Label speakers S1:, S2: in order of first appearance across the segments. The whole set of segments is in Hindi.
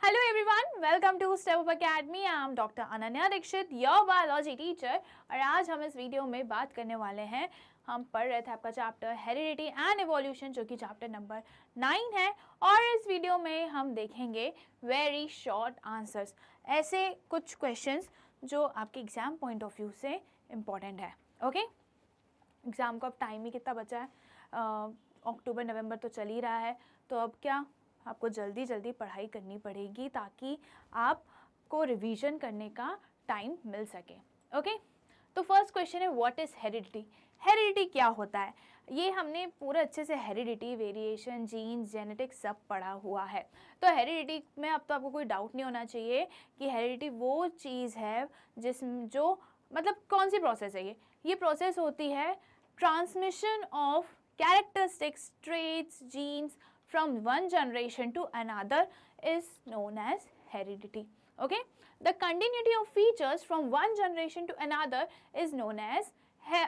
S1: Hello everyone, welcome to Step Up Academy. I am Dr. Ananya Dixit, your biology teacher. और आज हम इस वीडियो में बात करने वाले हैं, हम पढ़ रहे थे आपका चैप्टर हेरिडिटी एंड एवोल्यूशन जो कि चैप्टर नंबर 9 है। और इस वीडियो में हम देखेंगे वेरी शॉर्ट आंसर्स, ऐसे कुछ क्वेश्चंस जो आपके एग्जाम पॉइंट ऑफ व्यू से इम्पोर्टेंट है। ओके, एग्ज़ाम को अब टाइम ही कितना बचा है, अक्टूबर नवंबर तो चल ही रहा है, तो अब क्या आपको जल्दी जल्दी पढ़ाई करनी पड़ेगी ताकि आपको रिवीजन करने का टाइम मिल सके। ओके, तो फर्स्ट क्वेश्चन है व्हाट इज़ हेरिडिटी। हेरिडिटी क्या होता है, ये हमने पूरा अच्छे से हेरिडिटी, वेरिएशन, जीन्स, जेनेटिक्स सब पढ़ा हुआ है। तो हेरिडिटी में अब तो आपको कोई डाउट नहीं होना चाहिए कि हेरिडिटी वो चीज़ है जो मतलब कौन सी प्रोसेस है। ये प्रोसेस होती है transmission of characteristics, traits, genes from one generation to another is known as heredity. Okay, the continuity of features from one generation to another is known as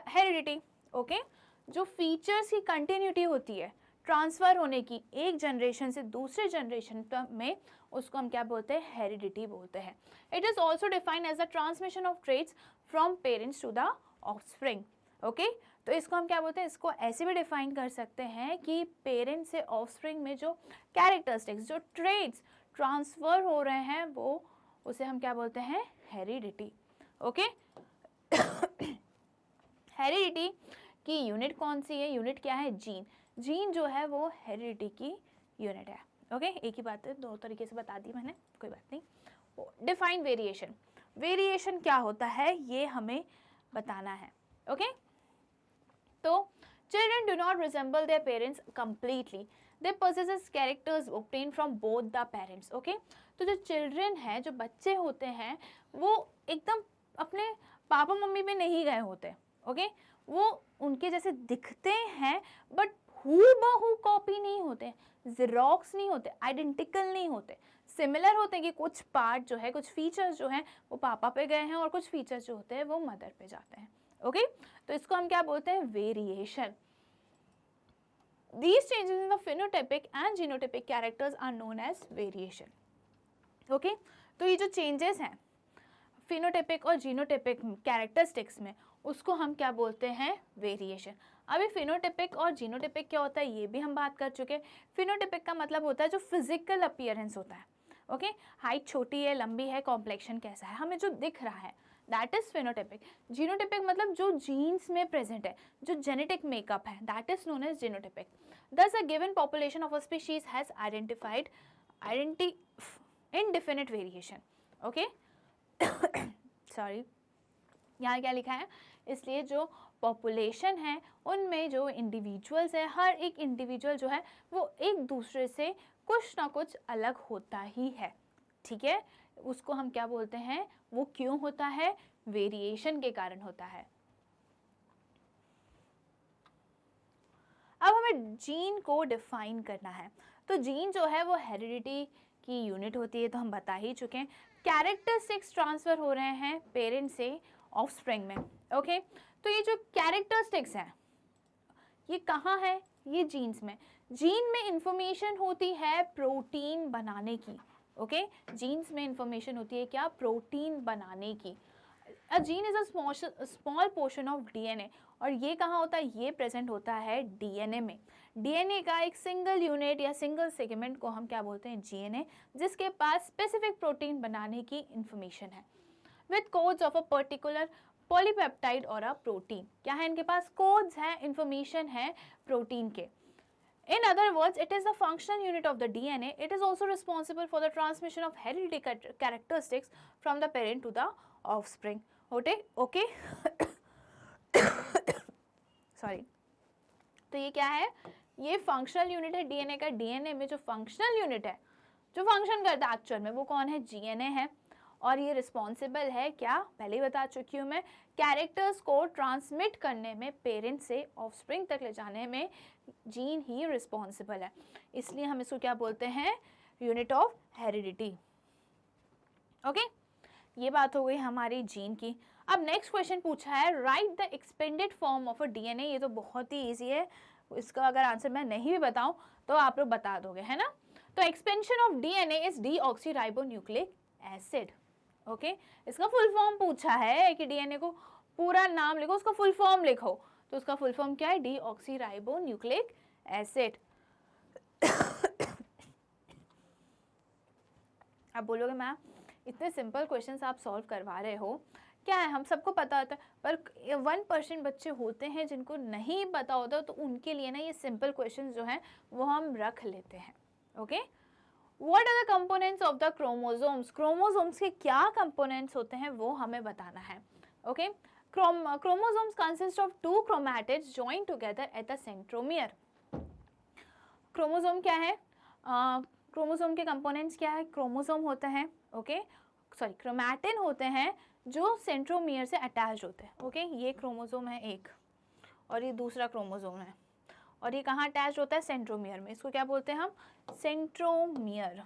S1: heredity. Okay, जो features की continuity होती है ट्रांसफ़र होने की एक जनरेशन से दूसरे जनरेशन में, उसको हम क्या बोलते हैं, हेरिडिटी बोलते हैं। It is also defined as the transmission of traits from parents to the offspring. Okay, तो इसको हम क्या बोलते हैं, इसको ऐसे भी डिफाइन कर सकते हैं कि पेरेंट्स से ऑफस्प्रिंग में जो कैरेक्टरिस्टिक्स, जो ट्रेट्स ट्रांसफ़र हो रहे हैं, वो उसे हम क्या बोलते हैं, हेरिडिटी। ओके, हेरिडिटी की यूनिट कौन सी है, यूनिट क्या है, जीन। जीन जो है वो हेरिडिटी की यूनिट है। ओके, एक ही बात है, दो तरीके से बता दी मैंने, कोई बात नहीं। डिफाइन वेरिएशन, वेरिएशन क्या होता है ये हमें बताना है। ओके, तो children do not resemble their parents completely. They possess characters obtained from both the parents. Okay, तो जो children हैं, जो बच्चे होते हैं, वो एकदम अपने पापा मम्मी में नहीं गए होते। ओके, वो उनके जैसे दिखते हैं बट हूबहू कॉपी नहीं होते, ज़ेरॉक्स नहीं होते, आइडेंटिकल नहीं होते, सिमिलर होते हैं कि कुछ पार्ट जो है, कुछ फीचर्स जो हैं वो पापा पे गए हैं और कुछ फीचर्स जो होते हैं वो मदर पे जाते हैं। ओके, तो इसको हम क्या बोलते हैं, variation. These changes in the phenotypic and genotypic characters are known as variation. Okay, तो ये जो चेंजेस हैं फिनोटाइपिक और जीनोटाइपिक कैरेक्टरिस्टिक्स में, उसको हम क्या बोलते हैं, वेरिएशन। अभी फिनोटाइपिक और जीनोटाइपिक क्या होता है ये भी हम बात कर चुके हैं। फिनोटाइपिक का मतलब होता है जो फिजिकल अपीयरेंस होता है। ओके, हाइट छोटी है, लंबी है, कॉम्प्लेक्शन कैसा है, हमें जो दिख रहा है, दैट इज फिनोटाइपिक। जीनोटाइपिक मतलब जो जीन्स में प्रेजेंट है, जो जेनेटिक मेकअप है, that is known as genotypic. Thus a given population of a species has identified indefinite variation. Okay, sorry, यहाँ क्या लिखा है, इसलिए जो पॉपुलेशन है उनमें जो इंडिविजुअल्स है, हर एक इंडिविजुअल जो है वो एक दूसरे से कुछ ना कुछ अलग होता ही है। ठीक है, उसको हम क्या बोलते हैं, वो क्यों होता है, वेरिएशन के कारण होता है। अब हमें जीन को डिफाइन करना है। तो जीन जो है वो हेरिडिटी की यूनिट होती है, तो हम बता ही चुके हैं। कैरेक्टरिस्टिक्स ट्रांसफर हो रहे हैं पेरेंट से ऑफस्प्रिंग में। ओके, तो ये जो कैरेक्टरिस्टिक्स हैं ये कहाँ है, ये जीन्स में। जीन में इंफॉर्मेशन होती है प्रोटीन बनाने की। ओके, जीन्स में इंफॉर्मेशन होती है क्या, प्रोटीन बनाने की। A gene is a small portion of DNA, और ये कहाँ होता है, ये प्रेजेंट होता है डीएनए में। डीएनए का एक सिंगल यूनिट या सिंगल सेगमेंट को हम क्या बोलते हैं, जीएनए, जिसके पास स्पेसिफिक प्रोटीन बनाने की इंफॉर्मेशन है with codes of a particular polypeptide और अ प्रोटीन। क्या है इनके पास, कोड्स हैं, इंफॉर्मेशन है प्रोटीन के। In other words, it is the functional unit of the DNA. It is also responsible for the transmission of hereditary characteristics from the parent to the offspring. Okay? Sorry. तो ये क्या है, ये फंक्शनल यूनिट है डीएनए का। डीएनए में जो फंक्शनल यूनिट है, जो फंक्शन करता है एक्चुअल में, वो कौन है, जीएनए है। और ये रिस्पॉन्सिबल है क्या, पहले ही बता चुकी हूँ मैं, कैरेक्टर्स को ट्रांसमिट करने में, पेरेंट से ऑफस्प्रिंग तक ले जाने में जीन ही रिस्पॉन्सिबल है। इसलिए हम इसको क्या बोलते हैं, यूनिट ऑफ हेरिडिटी। ओके, ये बात हो गई हमारी जीन की। अब नेक्स्ट क्वेश्चन पूछा है, right the expanded form of a DNA. ये तो बहुत ही ईजी है, इसका अगर आंसर मैं नहीं भी बताऊं तो आप लोग बता दोगे, है ना। तो expansion of DNA is deoxyribonucleic acid. Okay, इसका फुल फॉर्म पूछा है कि डीएनए को पूरा नाम लिखो, उसका फुल फॉर्म लिखो, तो उसका फुल फॉर्म क्या है? Deoxyribonucleic acid. आप बोलोगे मैम इतने सिंपल क्वेश्चंस आप सॉल्व करवा रहे हो, क्या है हम सबको पता होता है, पर 1% बच्चे होते हैं जिनको नहीं पता होता, तो उनके लिए ना ये सिंपल क्वेश्चंस जो हैं वो हम रख लेते हैं। Okay, what are the components of the chromosomes? Chromosomes के क्या कंपोनेंट्स होते हैं वो हमें बताना है। Okay, chromosomes consist of 2 chromatids joined together at the centromere. Chromosome क्या है? क्रोमोसोम के कंपोनेंट्स क्या है? क्रोमोसोम होते हैं, ओके सॉरी क्रोमैटिन होते हैं जो सेंट्रोमियर से अटैच होते हैं। ओके, ये क्रोमोसोम है एक और ये दूसरा क्रोमोसोम है, और ये कहाँ अटैच होता है? सेंट्रोमियर में। इसको क्या बोलते हैं हम? सेंट्रोमियर।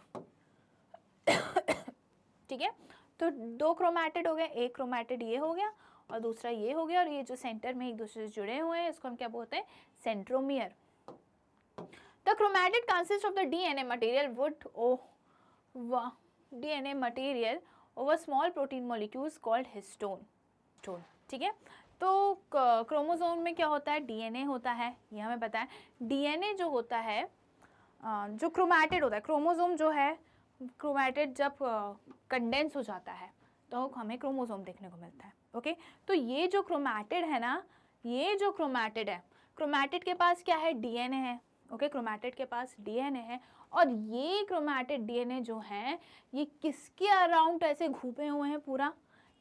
S1: ठीक है, तो 2 क्रोमैटिड हो गए, एक क्रोमैटिड ये हो गया और दूसरा ये हो गया, और ये जो सेंटर में एक दूसरे से जुड़े हुए हैं इसको हम क्या बोलते हैं? Centromere. The chromatid consists of the DNA material over small protein molecules called histone. ठीक है, तो क्रोमोसोम में क्या होता है? डीएनए होता है, ये हमें पता है। डीएनए जो होता है, जो क्रोमैटिड होता है, क्रोमोसोम जो है, क्रोमैटिड जब कंडेंस हो जाता है तो हमें क्रोमोसोम देखने को मिलता है। ओके, तो ये जो क्रोमैटिड है ना, ये जो क्रोमैटिड है, क्रोमैटिड के पास क्या है? डीएनए है। ओके, क्रोमैटिड के पास डीएनए है, और ये क्रोमैटिड डीएनए जो है ये किसके अराउंड ऐसे घूमे हुए हैं? पूरा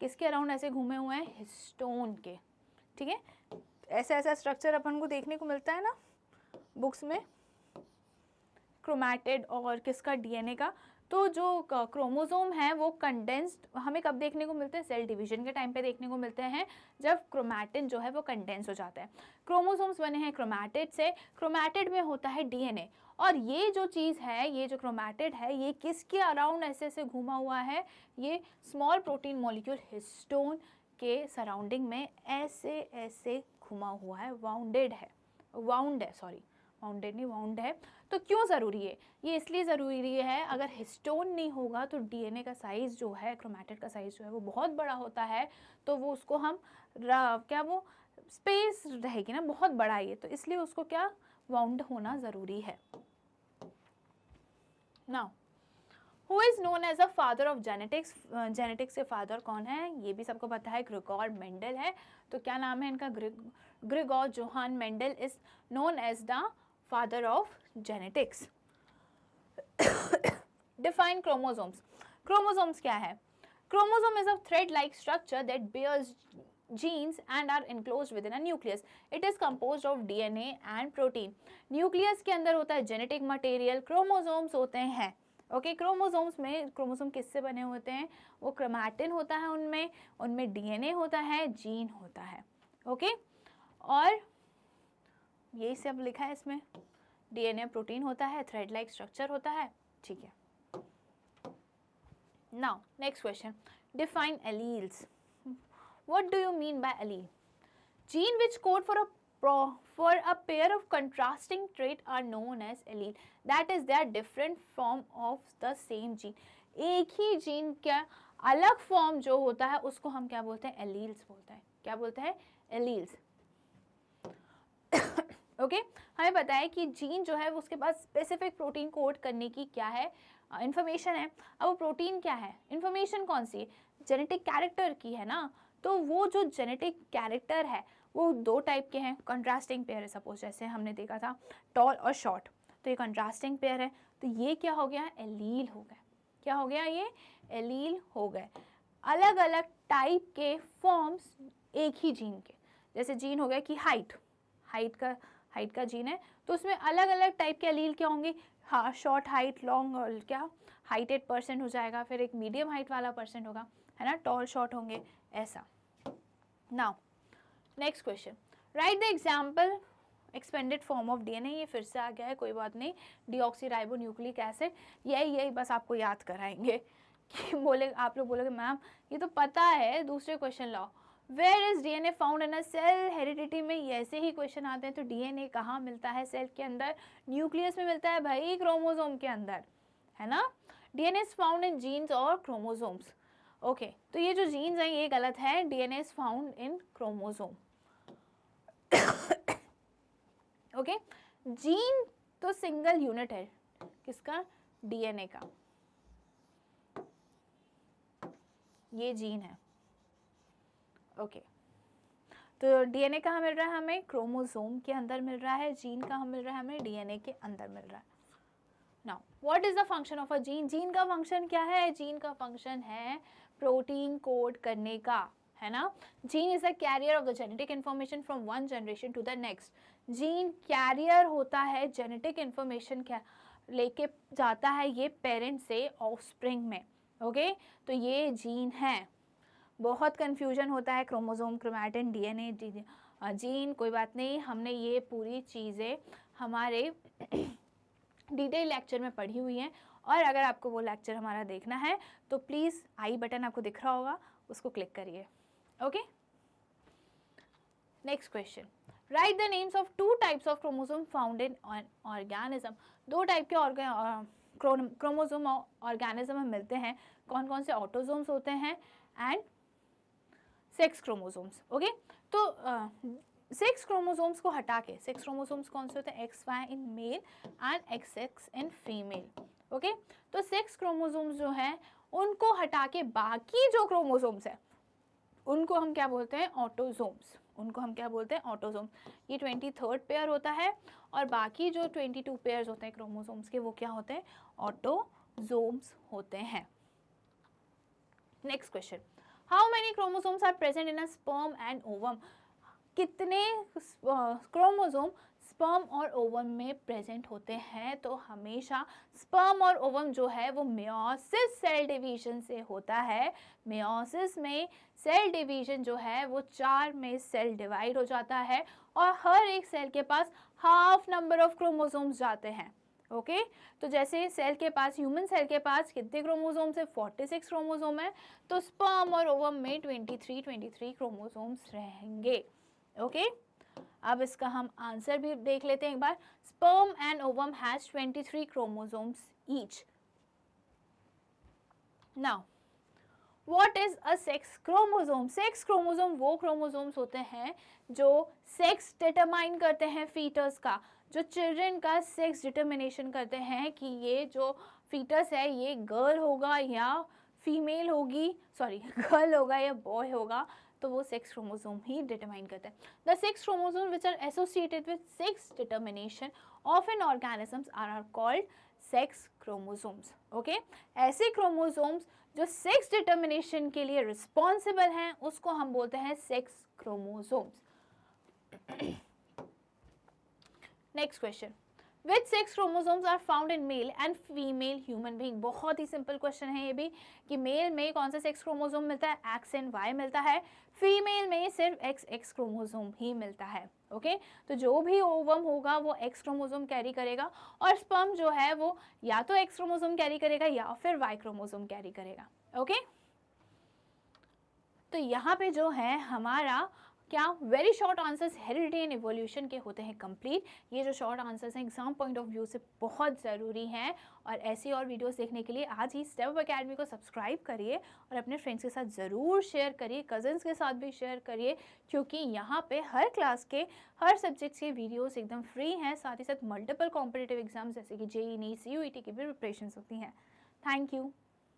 S1: किसके अराउंड ऐसे घूमे हुए हैं? हिस्टोन के। ठीक है, ऐसा ऐसा स्ट्रक्चर अपन को देखने को मिलता है ना बुक्स में, क्रोमैटिड और किसका? डीएनए का। तो जो क्रोमोसोम है वो कंडेंस्ड हमें कब देखने को मिलते हैं? सेल डिवीजन के टाइम पे देखने को मिलते हैं, जब क्रोमैटिन जो है वो कंडेंस हो जाता है। क्रोमोसोम्स बने हैं क्रोमैटिड से, क्रोमैटिड में होता है डीएनए, और ये जो चीज़ है, ये जो क्रोमैटिड है, ये किसके अराउंड ऐसे ऐसे घूमा हुआ है? ये स्मॉल प्रोटीन मॉलिक्यूल हिस्टोन के सराउंडिंग में ऐसे ऐसे घुमा हुआ है, वाउंडेड है, वाउंडेड नहीं, वाउंड है। तो क्यों ज़रूरी है? ये इसलिए ज़रूरी है, अगर हिस्टोन नहीं होगा तो डीएनए का साइज़ जो है, क्रोमैटिड का साइज़ जो है वो बहुत बड़ा होता है, तो वो उसको हम क्या वो स्पेस रहेगी ना बहुत बड़ा, ये तो इसलिए उसको क्या वाउंड होना ज़रूरी है। Now who is known as a father of genetics? Genetics के फादर कौन है? ये भी सबको पता है, ग्रेगोर मेंडल है। तो क्या नाम है इनका? Gregor Johann Mendel is known as the father of genetics. Define chromosomes. Chromosomes क्या है? Chromosome is a thread like structure that bears genes and are enclosed within a nucleus. It is composed of DNA and protein. Nucleus के अंदर होता है जेनेटिक मटेरियल, क्रोमोसोम्स होते हैं। ओके, क्रोमोसोम्स में, क्रोमोसोम किससे बने होते हैं? वो क्रोमैटिन होता है उनमें डीएनए होता है, जीन होता है। ओके, और यही सब लिखा है इसमें, डीएनए प्रोटीन होता है, थ्रेड लाइक स्ट्रक्चर होता है। ठीक है, now next question, define alleles. What do you mean by allele? Gene which code for a pair of contrasting traits are known as allele. That is, they are different form of the same gene. एक ही जीन का अलग फॉर्म जो होता है उसको हम क्या बोलते हैं? एलील्स बोलते हैं। क्या बोलते हैं? एलील्स। ओके, हमें पता है कि जीन जो है उसके पास स्पेसिफिक प्रोटीन कोड करने की क्या है? इंफॉर्मेशन है। अब वो प्रोटीन क्या है? इंफॉर्मेशन कौन सी है? जेनेटिक कैरेक्टर की है ना। तो वो जो जेनेटिक कैरेक्टर है वो 2 टाइप के हैं। कंट्रास्टिंग पेयर है, सपोज जैसे हमने देखा था टॉल और शॉर्ट, तो ये कंट्रास्टिंग पेयर है, तो ये क्या हो गया? एलील हो गया। क्या हो गया? ये एलील हो गए। अलग अलग टाइप के फॉर्म्स एक ही जीन के, जैसे जीन हो गया कि हाइट का जीन है, तो उसमें अलग अलग टाइप के एलील क्या होंगे? हाँ, शॉर्ट हाइट, लॉन्ग और क्या हाइट 8% हो जाएगा, फिर एक मीडियम हाइट वाला % होगा, है ना, टॉल शॉर्ट होंगे, ऐसा। Now next question, right the example expanded form of DNA. ये फिर से आ गया है, कोई बात नहीं, डीऑक्सीराइबोन्यूक्लिक एसिड, यही बस आपको याद कराएंगे कि आप लोग बोलोगे मैम ये तो पता है, दूसरे क्वेश्चन लाओ। Where is DNA found in a cell? Heredity में ऐसे ही क्वेश्चन आते हैं। तो डीएनए कहाँ मिलता है सेल के अंदर? न्यूक्लियस में मिलता है भाई, क्रोमोसोम के अंदर। है ना। DNA is found in genes और क्रोमोसोम्स। ओके, तो ये जो जीन्स हैं ये गलत है, DNA is found in chromosome. Okay, gene तो सिंगल यूनिट है किसका, डीएनए का, ये जीन है। ओके, तो डीएनए कहाँ मिल रहा है हमें, क्रोमोसोम के अंदर मिल रहा है, जीन कहाँ मिल रहा है हमें, डीएनए के अंदर मिल रहा है। Now what is the function of a gene, gene का फंक्शन क्या है, जीन का फंक्शन है प्रोटीन कोड करने का, है ना। Gene is the carrier of the genetic information from one generation to the next. Gene carrier होता है, जेनेटिक इन्फॉर्मेशन क्या लेके जाता है ये पेरेंट से ऑफस्प्रिंग में। ओके, तो ये जीन है। बहुत कंफ्यूजन होता है क्रोमोसोम, क्रोमैटिन, डीएनए, जीन, कोई बात नहीं, हमने ये पूरी चीज़ें हमारे डिटेल लेक्चर में पढ़ी हुई हैं। और अगर आपको वो लेक्चर हमारा देखना है तो प्लीज़ आई बटन आपको दिख रहा होगा, उसको क्लिक करिए। Okay, next question, right the names of 2 types of chromosome found in organism. 2 type के क्रोमोसोम ऑर्गेनिज्म में मिलते हैं, कौन कौन से, ऑटोसोम्स होते हैं एंड सेक्स क्रोमोसोम्स। ओके, तो सेक्स क्रोमोसोम्स को हटा के, सेक्स क्रोमोसोम्स कौन से होते हैं, XY in male and XX in female. Okay, तो सेक्स क्रोमोसोम्स जो हैं उनको हटा के बाकी जो क्रोमोसोम्स हैं उनको हम क्या बोलते हैं, ऑटोसोम्स। उनको हम क्या बोलते हैं, ऑटोसोम्स। ये 23rd पेयर होता है और बाकी जो 22 पेयर्स होते हैं क्रोमोसोम्स के वो क्या होते हैं, ऑटोसोम्स होते हैं। Next question, how many chromosomes are present in a sperm and ovum. कितने क्रोमोसोम स्पर्म और ओवम में प्रेजेंट होते हैं, तो हमेशा स्पर्म और ओवम जो है वो मेयोसिस सेल डिवीजन से होता है। मेयोसिस में सेल डिवीजन जो है वो 4 में सेल डिवाइड हो जाता है और हर एक सेल के पास हाफ नंबर ऑफ क्रोमोसोम्स जाते हैं। ओके, तो जैसे सेल के पास, ह्यूमन सेल के पास कितने क्रोमोसोम्स है, 46 क्रोमोसोम है, तो स्पर्म और ओवम में 23 क्रोमोसोम्स रहेंगे। ओके, अब इसका हम आंसर भी देख लेते हैं एक बार। Sperm and ovum has 23 chromosomes each. Now what is a sex chromosome. Sex chromosome वो क्रोमोसोम्स होते हैं जो सेक्स डिटरमाइन करते हैं फीटस का, जो चिल्ड्रन का सेक्स डिटर्मिनेशन करते हैं कि ये जो फीटस है ये गर्ल होगा या फीमेल होगी, सॉरी गर्ल होगा या बॉय होगा, तो वो सेक्स क्रोमोसोम ही डिटरमाइन करता है। The sex chromosome which are associated with sex determination of an organisms are called sex chromosomes. Okay, ऐसे क्रोमोसोम्स जो सेक्स डिटर्मिनेशन के लिए रिस्पॉन्सिबल हैं उसको हम बोलते हैं sex chromosomes. Next question, which sex chromosomes are found in male and female human being. बहुत ही सिंपल क्वेश्चन है ये भी कि मेल में कौन सा सेक्स क्रोमोसोम मिलता है, X एंड Y मिलता है, फीमेल में सिर्फ XX क्रोमोसोम ही मिलता है। ओके, तो जो भी ओवम होगा वो X क्रोमोसोम कैरी करेगा और स्पर्म जो है वो या तो X क्रोमोसोम कैरी करेगा या फिर Y क्रोमोसोम कैरी करेगा। ओके, तो यहाँ पे जो है हमारा क्या, very short answers heredity and evolution के होते हैं कंप्लीट। ये जो शॉर्ट आंसर्स हैं एग्जाम पॉइंट ऑफ व्यू से बहुत ज़रूरी हैं और ऐसी और वीडियोस देखने के लिए आज ही स्टेप अप अकेडमी को सब्सक्राइब करिए और अपने फ्रेंड्स के साथ ज़रूर शेयर करिए, कज़न्स के साथ भी शेयर करिए, क्योंकि यहाँ पे हर क्लास के हर सब्जेक्ट्स के वीडियोस एकदम फ्री हैं। साथ ही साथ मल्टीपल कॉम्पिटिटिव एग्जाम्स जैसे कि JEE, NEET, CUET की भी प्रिपरेशन होती हैं। Thank you.